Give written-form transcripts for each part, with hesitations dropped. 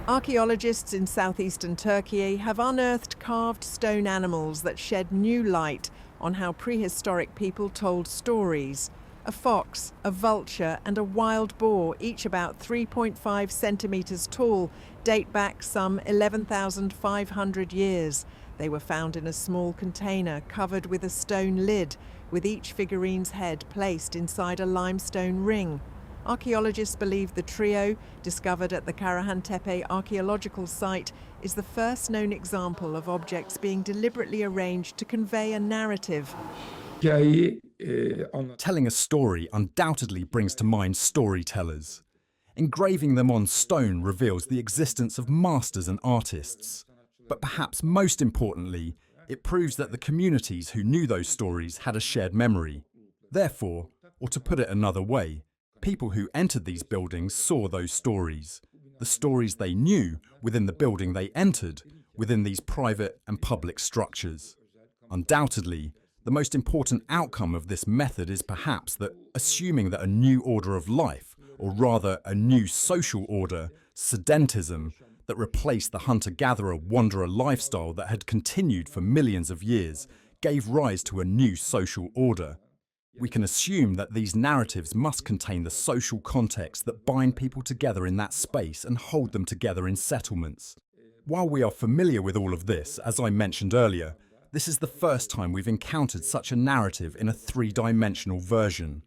Archaeologists in southeastern Turkey have unearthed carved stone animals that shed new light on how prehistoric people told stories. A fox, a vulture and a wild boar, each about 3.5 centimetres tall, date back some 11,500 years. They were found in a small container covered with a stone lid, with each figurine's head placed inside a limestone ring. Archaeologists believe the trio, discovered at the Karahantepe archaeological site, is the first known example of objects being deliberately arranged to convey a narrative. Telling a story undoubtedly brings to mind storytellers. Engraving them on stone reveals the existence of masters and artists. But perhaps most importantly, it proves that the communities who knew those stories had a shared memory. Therefore, or to put it another way, people who entered these buildings saw those stories. The stories they knew within the building they entered, within these private and public structures. Undoubtedly, the most important outcome of this method is perhaps that, assuming that a new order of life, or rather a new social order, sedentism, that replaced the hunter-gatherer-wanderer lifestyle that had continued for millions of years, gave rise to a new social order. We can assume that these narratives must contain the social context that bind people together in that space and hold them together in settlements. While we are familiar with all of this, as I mentioned earlier, this is the first time we've encountered such a narrative in a three-dimensional version.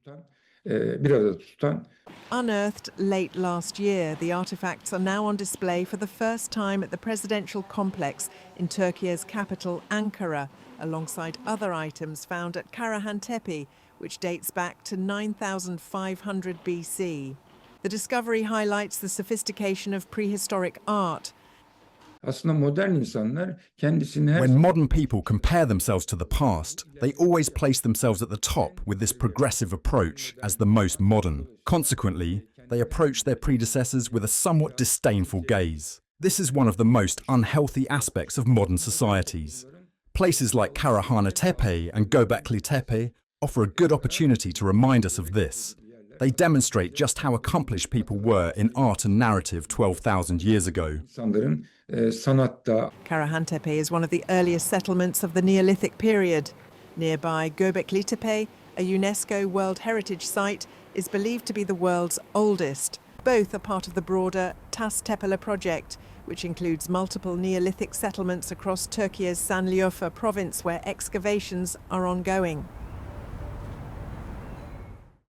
Unearthed late last year, the artefacts are now on display for the first time at the presidential complex in Turkey's capital, Ankara, alongside other items found at Karahantepe, which dates back to 9,500 BC. The discovery highlights the sophistication of prehistoric art. When modern people compare themselves to the past, they always place themselves at the top with this progressive approach as the most modern. Consequently, they approach their predecessors with a somewhat disdainful gaze. This is one of the most unhealthy aspects of modern societies. Places like Karahantepe and Göbekli Tepe offer a good opportunity to remind us of this. They demonstrate just how accomplished people were in art and narrative 12,000 years ago. Karahantepe is one of the earliest settlements of the Neolithic period. Nearby, Göbekli Tepe, a UNESCO World Heritage Site, is believed to be the world's oldest. Both are part of the broader Tas Tepeler project, which includes multiple Neolithic settlements across Turkey's Sanliurfa province where excavations are ongoing.